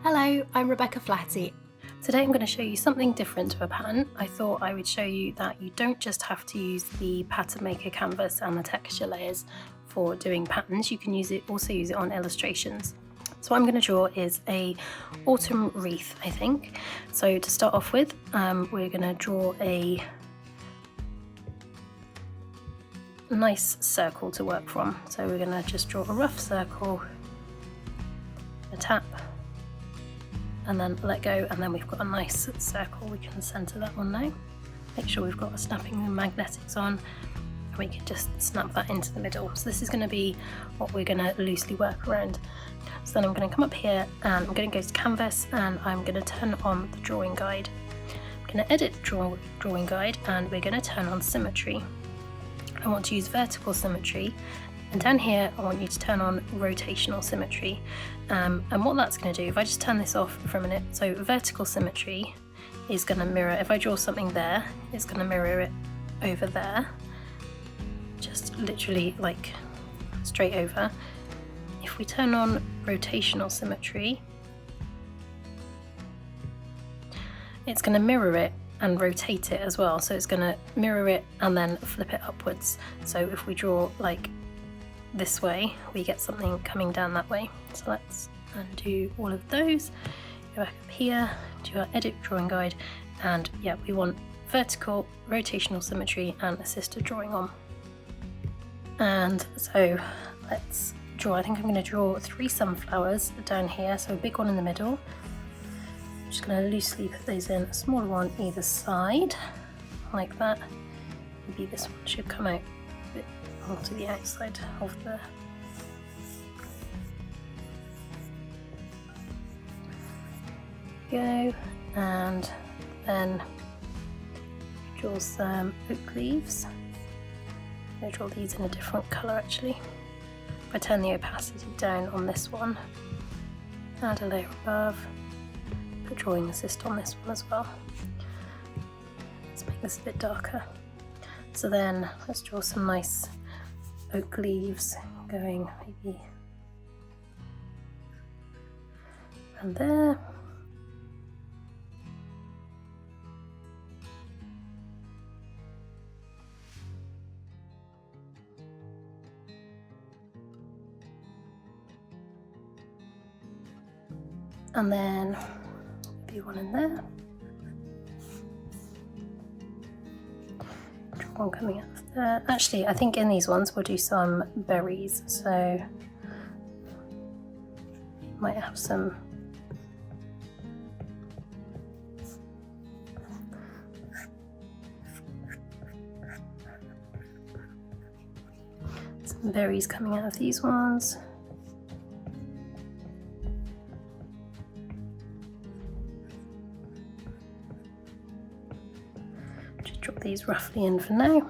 Hello, I'm Rebecca Flatty. Today I'm going to show you something different to a pattern. I thought I would show you that you don't just have to use the pattern maker canvas and the texture layers for doing patterns, you can also use it on illustrations. So what I'm going to draw is a autumn wreath, I think. So to start off with, we're going to draw a nice circle to work from. So we're going to just draw a rough circle, a tap, and then let go, and then we've got a nice circle. We can center that one now. Make sure we've got our snapping magnetics on, and we can just snap that into the middle. So this is going to be what we're going to loosely work around. So then I'm going to come up here and I'm going to go to canvas and I'm going to turn on the drawing guide. I'm going to edit drawing guide and we're going to turn on symmetry. I want to use vertical symmetry, and down here I want you to turn on rotational symmetry. And what that's going to do, if I just turn this off for a minute, so vertical symmetry is going to mirror, if I draw something there, it's going to mirror it over there, just literally like straight over. If we turn on rotational symmetry, it's going to mirror it and rotate it as well, so it's going to mirror it and then flip it upwards. So if we draw like this way, we get something coming down that way. So let's undo all of those, go back up here, do our edit drawing guide, and yeah, we want vertical, rotational symmetry and assisted drawing on. And so let's draw, I think I'm going to draw 3 sunflowers down here, so a big one in the middle. I'm just going to loosely put those in, a smaller one either side, like that. Maybe this one should come out a bit more to the outside of the go, and then draw some oak leaves. I'm going to draw these in a different colour actually. If I turn the opacity down on this one, add a layer above, put drawing assist on this one as well. Let's make this a bit darker. So then let's draw some nice oak leaves going maybe around there. And then maybe one in there. Draw one coming out of there. Actually, I think in these ones we'll do some berries, so might have some berries coming out of these ones. Drop these roughly in for now,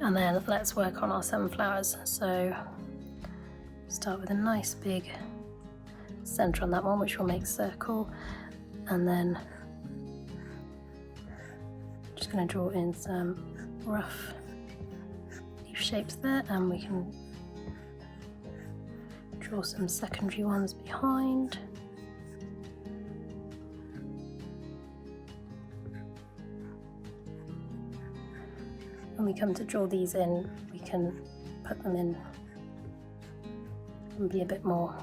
and then let's work on our sunflowers. So start with a nice big centre on that one, which will make a circle, and then just going to draw in some rough leaf shapes there, and we can draw some secondary ones behind. When we come to draw these in, we can put them in and be a bit more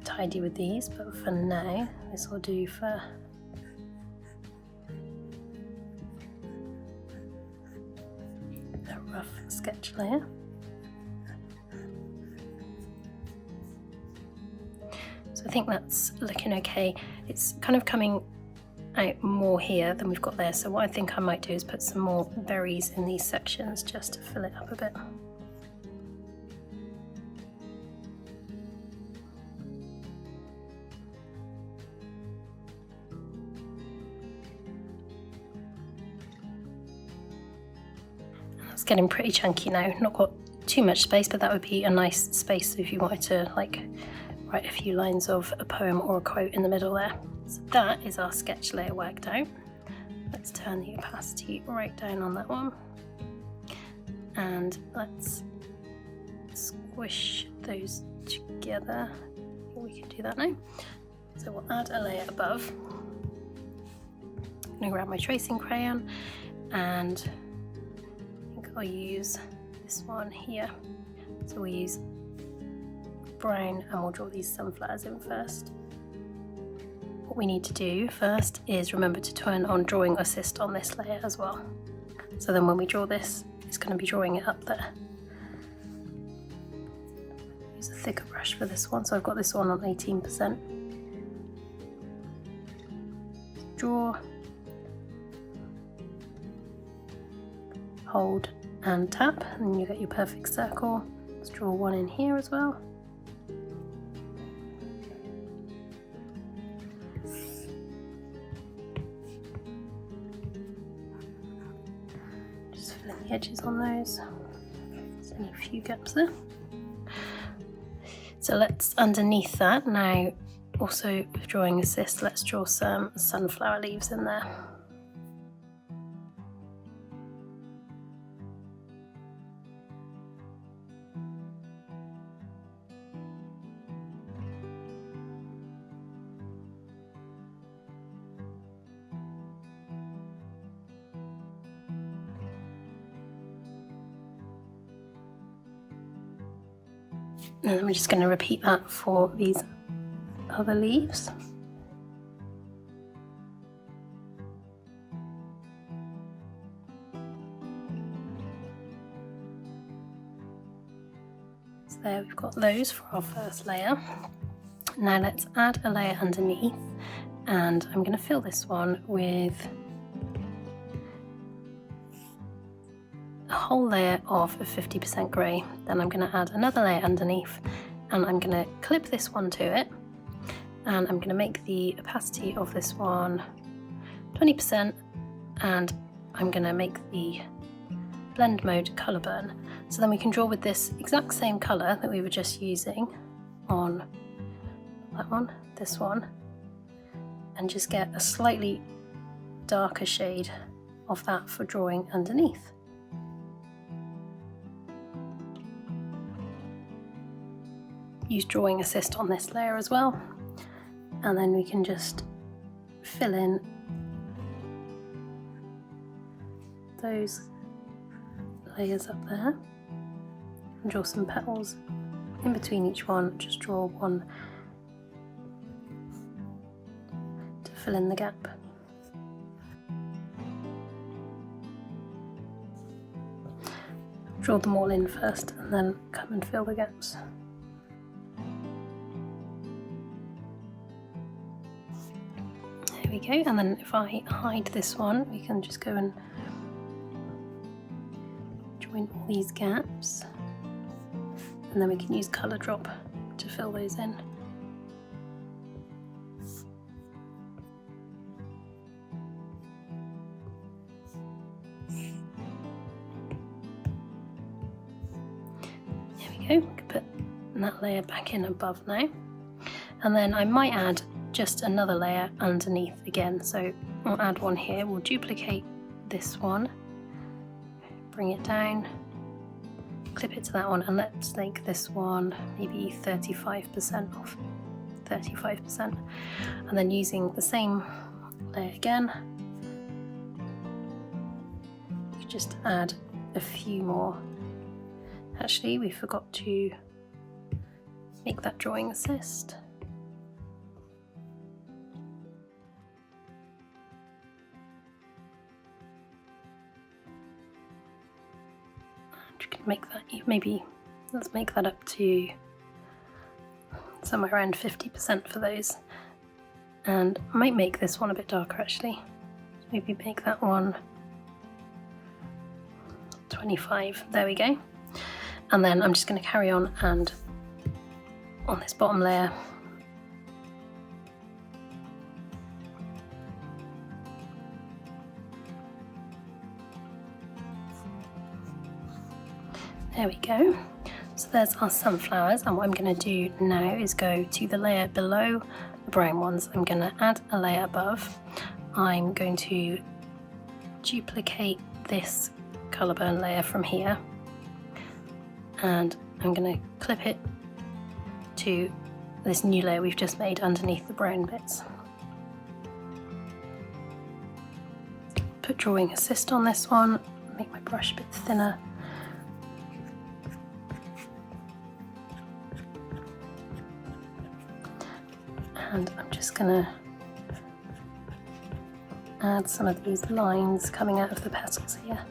tidy with these, but for now this will do for a rough sketch layer. So I think that's looking okay. It's kind of coming out more here than we've got there, so what I think I might do is put some more berries in these sections just to fill it up a bit. It's getting pretty chunky now, not got too much space, but that would be a nice space if you wanted to like write a few lines of a poem or a quote in the middle there. So that is our sketch layer worked out. Let's turn the opacity right down on that one, and let's squish those together we can do that now. So we'll add a layer above. I'm going to grab my tracing crayon, and I think I'll use this one here. So we'll use brown and we'll draw these sunflowers in first. What we need to do first is remember to turn on drawing assist on this layer as well. So then when we draw this, it's going to be drawing it up there. Use a thicker brush for this one, so I've got this one on 18%. Draw, hold and tap, and you get your perfect circle. Let's draw one in here as well. Just fill in the edges on those. There's only a few gaps there. So let's, underneath that now, also with drawing assist, let's draw some sunflower leaves in there. And then we're just going to repeat that for these other leaves. So there we've got those for our first layer. Now let's add a layer underneath, and I'm going to fill this one with a whole layer of 50% grey. Then I'm going to add another layer underneath, and I'm going to clip this one to it, and I'm going to make the opacity of this one 20%, and I'm going to make the blend mode colour burn. So then we can draw with this exact same colour that we were just using on that one, this one, and just get a slightly darker shade of that for drawing underneath. Use drawing assist on this layer as well, and then we can just fill in those layers up there and draw some petals in between each one. Just draw one to fill in the gap. Draw them all in first and then come and fill the gaps. There we go, and then if I hide this one, we can just go and join all these gaps, and then we can use colour drop to fill those in. There we go, we can put that layer back in above now, and then I might add just another layer underneath again. So we'll add one here, we'll duplicate this one, bring it down, clip it to that one, and let's make this one maybe 35% off, 35%, and then using the same layer again, you just add a few more. Actually, we forgot to make that drawing assist. Make that, maybe let's make that up to somewhere around 50% for those, and I might make this one a bit darker actually. Maybe make that one 25. There we go. And then I'm just going to carry on, and on this bottom layer there we go. So there's our sunflowers, and what I'm going to do now is go to the layer below the brown ones. I'm going to add a layer above. I'm going to duplicate this colour burn layer from here, and I'm going to clip it to this new layer we've just made underneath the brown bits. Put drawing assist on this one, make my brush a bit thinner. And I'm just going to add some of these lines coming out of the petals here.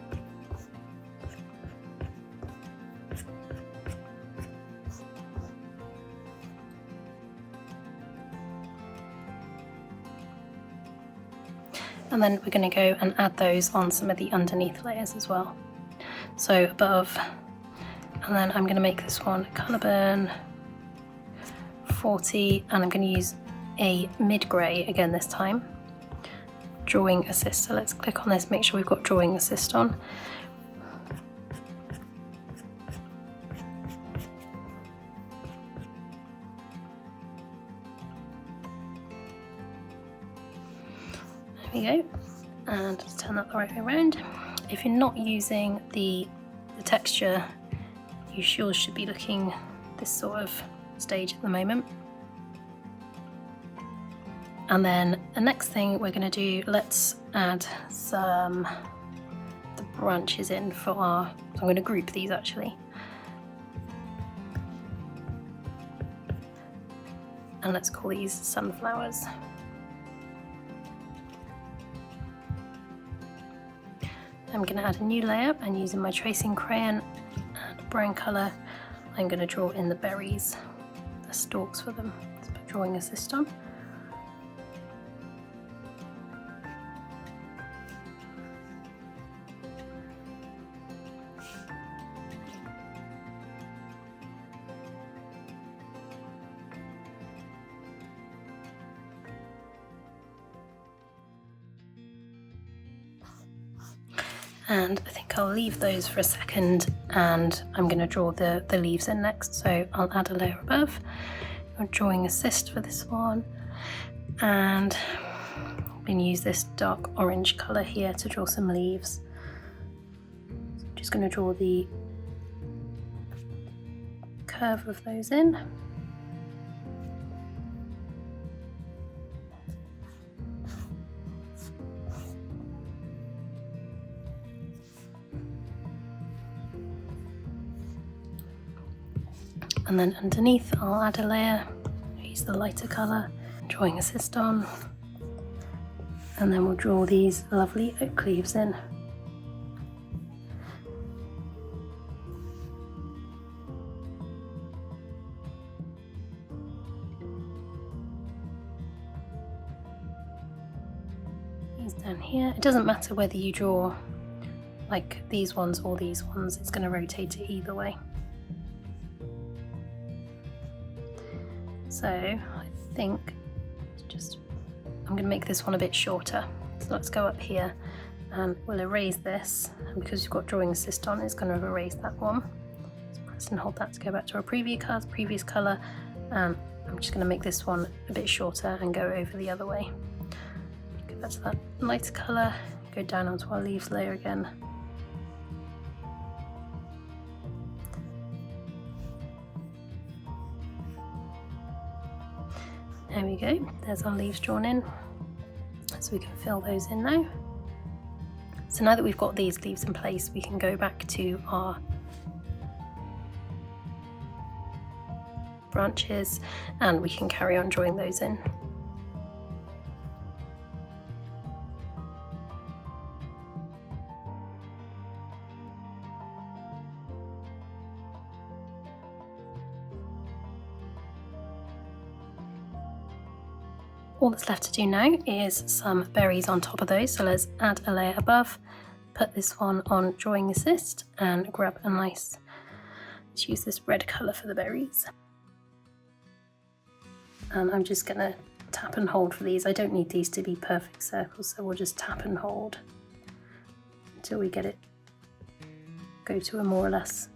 And then we're going to go and add those on some of the underneath layers as well. So above, and then I'm going to make this one colour burn 40, and I'm going to use a mid-grey again this time. Drawing assist, so let's click on this, make sure we've got drawing assist on. There we go, and just turn that the right way around. If you're not using the texture, yours should be looking this sort of stage at the moment. And then the next thing we're going to do, let's add some the branches in for our, so I'm going to group these actually. And let's call these sunflowers. I'm going to add a new layer, and using my tracing crayon and a brown colour, I'm going to draw in the berries, the stalks for them. Let's put drawing assist on. And I think I'll leave those for a second, and I'm going to draw the leaves in next. So I'll add a layer above. I'm drawing assist for this one, and I'm going to use this dark orange colour here to draw some leaves. So I'm just going to draw the curve of those in. And then underneath I'll add a layer, use the lighter colour, drawing assist on, and then we'll draw these lovely oak leaves in. These down here, it doesn't matter whether you draw like these ones or these ones, it's going to rotate it either way. So I think I'm going to make this one a bit shorter. So let's go up here and we'll erase this, and because you've got drawing assist on, it's going to erase that one. So press and hold that to go back to our previous colour, and I'm just going to make this one a bit shorter and go over the other way. Go back to that lighter colour, go down onto our leaves layer again. There we go, there's our leaves drawn in, so we can fill those in now. So now that we've got these leaves in place, we can go back to our branches and we can carry on drawing those in. All that's left to do now is some berries on top of those, so let's add a layer above, put this one on drawing assist and grab a nice, let's use this red colour for the berries. And I'm just going to tap and hold for these. I don't need these to be perfect circles, so we'll just tap and hold until we get it go to a more or less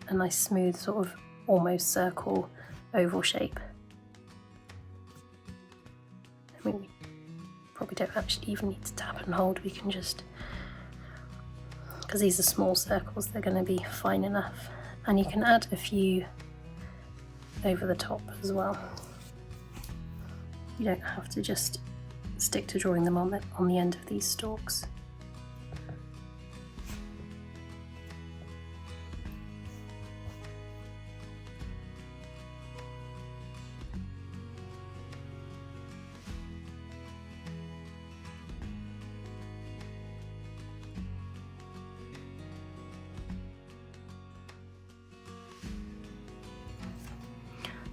a nice smooth sort of almost circle oval shape. I mean, we probably don't actually even need to tap and hold, we can just, because these are small circles, they're going to be fine enough. And you can add a few over the top as well. You don't have to just stick to drawing them on the end of these stalks.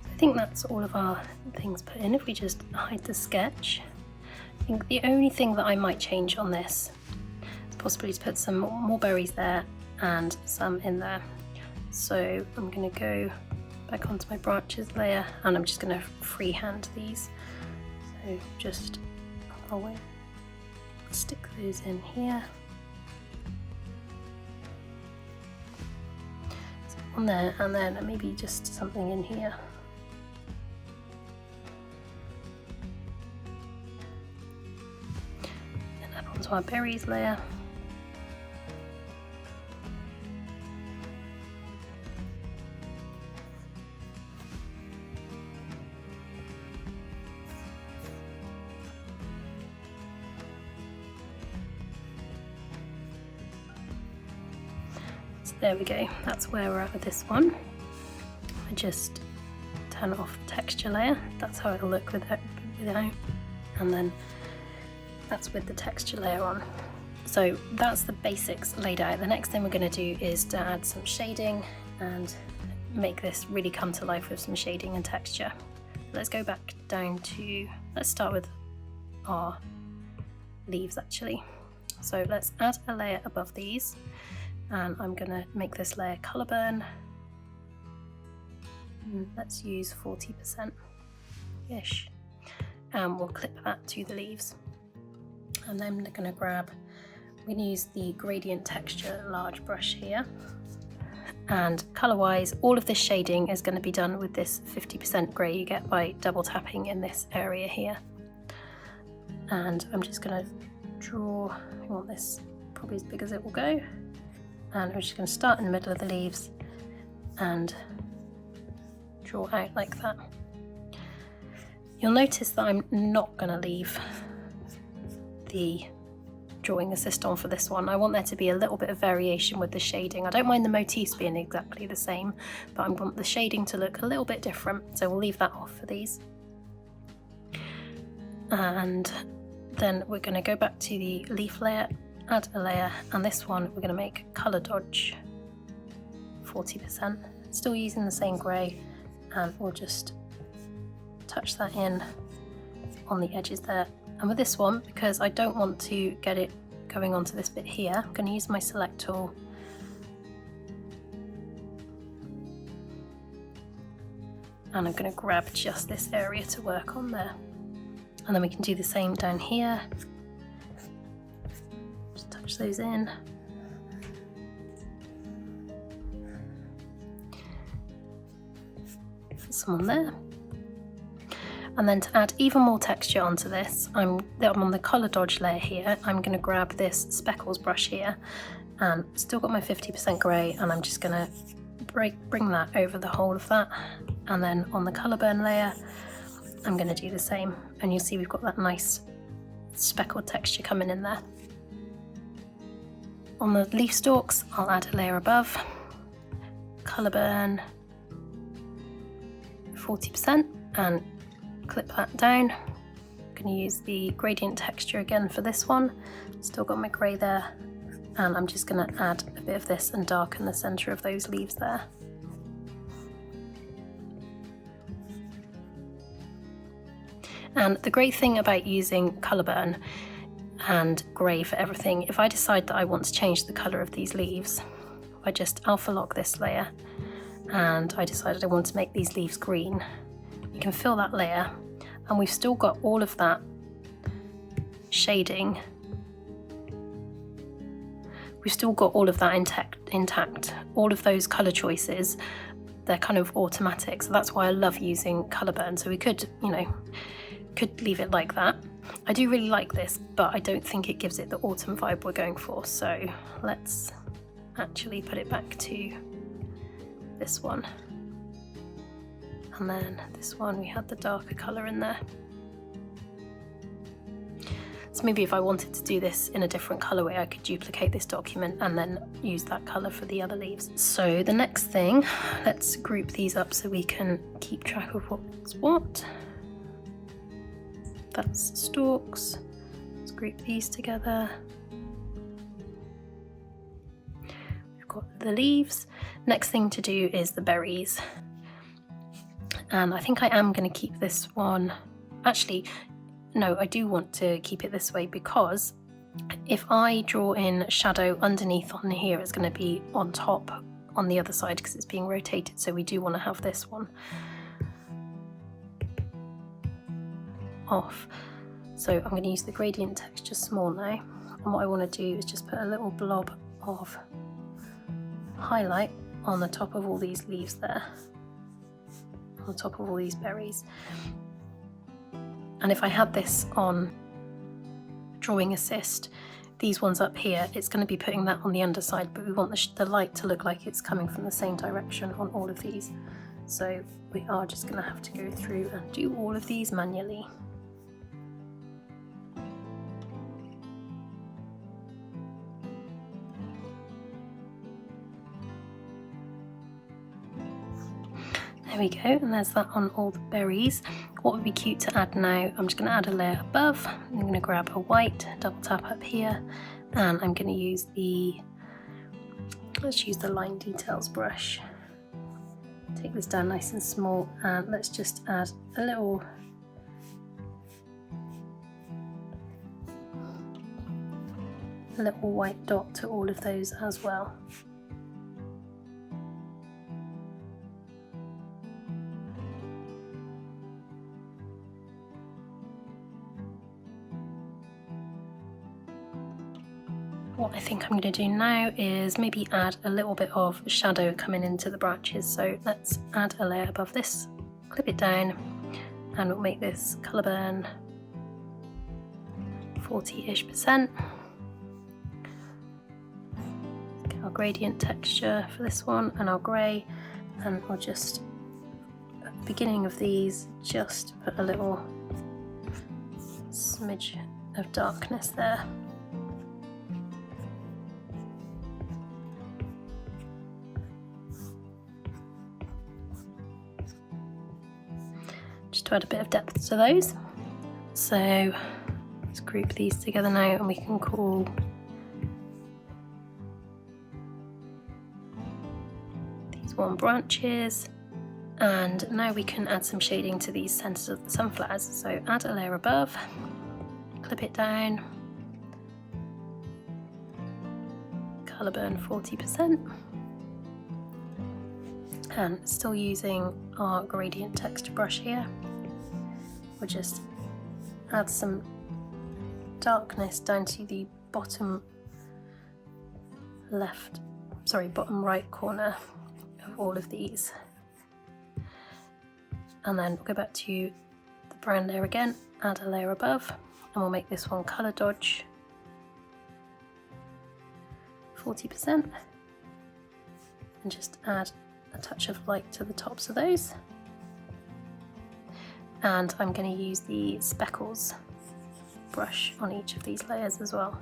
I think that's all of our things put in. If we just hide the sketch, I think the only thing that I might change on this is possibly to put some more berries there and some in there. So I'm going to go back onto my branches layer and I'm just going to freehand these. So just I'll stick those in here. So on there, and then maybe just something in here. Onto our berries layer. So there we go, that's where we're at with this one. I just turn off the texture layer, that's how it'll look without, and then that's with the texture layer on. So that's the basics laid out. The next thing we're going to do is to add some shading and make this really come to life with some shading and texture. Let's go back down to, let's start with our leaves actually. So let's add a layer above these, and I'm going to make this layer color burn. Let's use 40%-ish, and we'll clip that to the leaves. And then I'm going to grab, I'm going to use the gradient texture large brush here, and color wise all of this shading is going to be done with this 50% grey you get by double tapping in this area here. And I'm just going to draw, I want this probably as big as it will go, and I'm just going to start in the middle of the leaves and draw out like that. You'll notice that I'm not going to leave the drawing assist on for this one. I want there to be a little bit of variation with the shading. I don't mind the motifs being exactly the same, but I want the shading to look a little bit different, so we'll leave that off for these. And then we're going to go back to the leaf layer, add a layer, and this one we're going to make color dodge 40%, still using the same grey, and we'll just touch that in on the edges there. And with this one, because I don't want to get it going onto this bit here, I'm going to use my select tool and I'm going to grab just this area to work on there. And then we can do the same down here. Just touch those in. Put some on there. And then to add even more texture onto this, I'm on the colour dodge layer here. I'm going to grab this speckles brush here, and still got my 50% grey, and I'm just going to bring that over the whole of that. And then on the colour burn layer, I'm going to do the same, and you'll see we've got that nice speckled texture coming in there. On the leaf stalks, I'll add a layer above, colour burn 40%, and clip that down. I'm going to use the gradient texture again for this one. Still got my grey there, and I'm just going to add a bit of this and darken the centre of those leaves there. And the great thing about using colour burn and grey for everything, if I decide that I want to change the colour of these leaves, I just alpha lock this layer, and I decided I want to make these leaves green. You can fill that layer, and we've still got all of that shading. We've still got all of that intact. All of those colour choices, they're kind of automatic. So that's why I love using colour burn. So we could, could leave it like that. I do really like this, but I don't think it gives it the autumn vibe we're going for. So let's actually put it back to this one. And then this one, we had the darker colour in there. So maybe if I wanted to do this in a different colorway, I could duplicate this document and then use that color for the other leaves. So the next thing, let's group these up so we can keep track of what's what. That's stalks. Let's group these together. We've got the leaves. Next thing to do is the berries. And I think I am going to keep this one. Actually, no, I do want to keep it this way, because if I draw in shadow underneath on here, it's going to be on top on the other side because it's being rotated. So we do want to have this one off. So I'm going to use the gradient texture small now, and what I want to do is just put a little blob of highlight on the top of all these leaves there, on the top of all these berries. And if I had this on Drawing Assist, these ones up here, it's going to be putting that on the underside, but we want the light to look like it's coming from the same direction on all of these. So we are just going to have to go through and do all of these manually. There we go, and there's that on all the berries. What would be cute to add now? I'm just going to add a layer above. I'm going to grab a white, double tap up here, and I'm going to use let's use the line details brush. Take this down nice and small, and let's just add a little white dot to all of those as well. What I think I'm going to do now is maybe add a little bit of shadow coming into the branches. So let's add a layer above this, clip it down, and we'll make this colour burn 40-ish%. Get our gradient texture for this one and our grey, and we'll just, at the beginning of these, just put a little smidge of darkness there. Just to add a bit of depth to those. So let's group these together now, and we can call these one branches. And now we can add some shading to these centers of the sunflowers. So add a layer above, clip it down, colour burn 40%. And still using our gradient texture brush here, we'll just add some darkness down to the bottom right corner of all of these. And then we'll go back to the brown layer again, add a layer above, and we'll make this one colour dodge 40%, and just add a touch of light to the tops of those. And I'm going to use the speckles brush on each of these layers as well.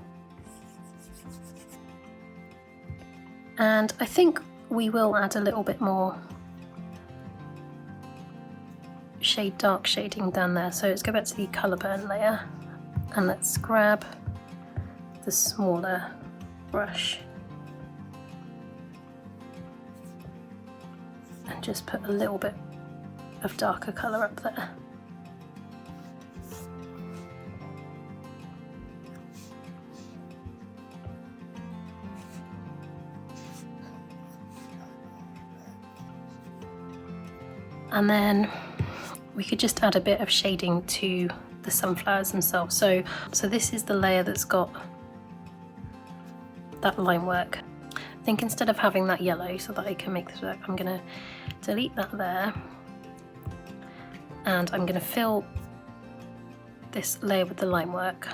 And I think we will add a little bit more dark shading down there. So let's go back to the colour burn layer, and let's grab the smaller brush and just put a little bit of darker colour up there. And then we could just add a bit of shading to the sunflowers themselves. So this is the layer that's got that line work. I think instead of having that yellow so that I can make this work, I'm going to delete that there, and I'm going to fill this layer with the line work.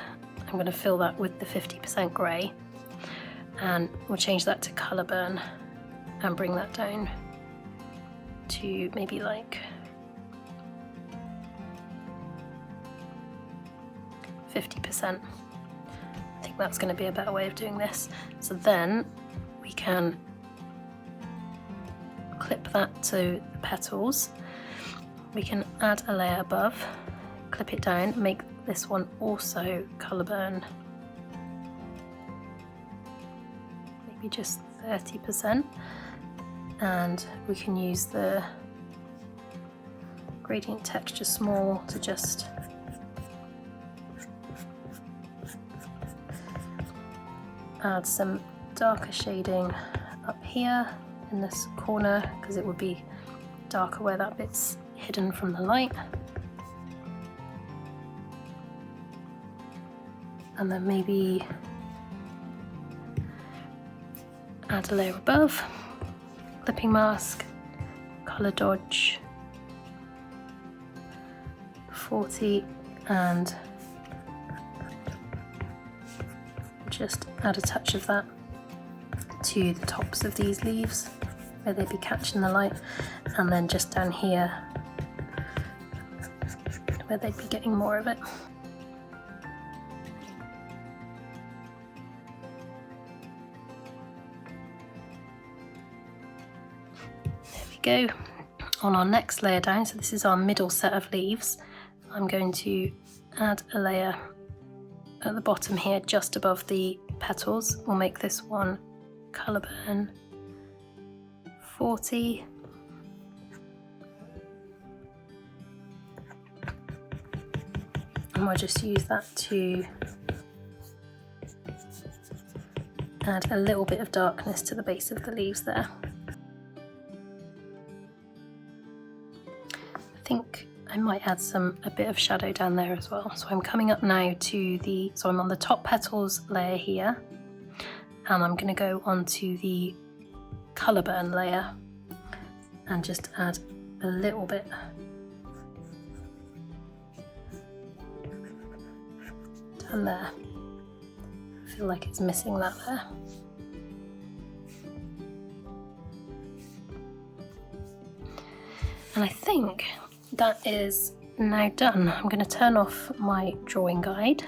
I'm going to fill that with the 50% grey, and we'll change that to colour burn and bring that down to maybe like 50%. that's going to be a better way of doing this. So then we can clip that to the petals. We can add a layer above, clip it down, make this one also colour burn. Maybe just 30%. And we can use the gradient texture small to just add some darker shading up here in this corner, because it would be darker where that bit's hidden from the light. And then maybe add a layer above, clipping mask, colour dodge 40, and just add a touch of that to the tops of these leaves where they'd be catching the light, and then just down here where they'd be getting more of it. There we go. On our next layer down, so this is our middle set of leaves, I'm going to add a layer at the bottom here just above the petals. We'll make this one colour burn 40. And we'll just use that to add a little bit of darkness to the base of the leaves there. I think I might add a bit of shadow down there as well. So I'm coming up now to so I'm on the top petals layer here, and I'm going to go onto the colour burn layer and just add a little bit down there. I feel like it's missing that there. And I think that is now done. I'm going to turn off my drawing guide,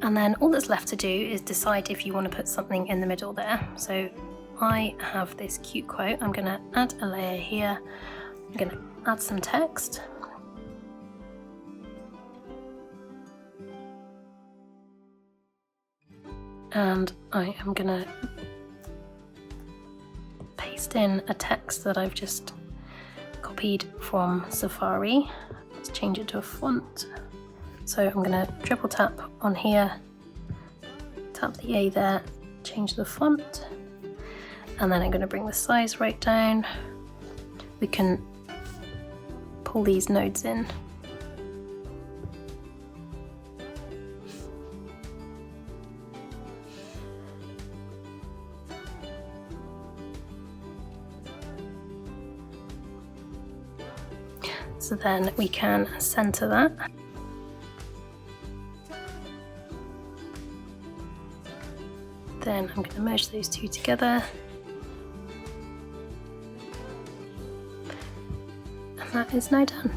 and then all that's left to do is decide if you want to put something in the middle there. So I have this cute quote. I'm going to add a layer here. I'm going to add some text. And I am going to paste in a text that I've just copied from Safari. Let's change it to a font. So I'm going to triple tap on here, tap the A there, change the font, and then I'm going to bring the size right down. We can pull these nodes in. So then we can center that. Then I'm going to merge those two together. And that is now done.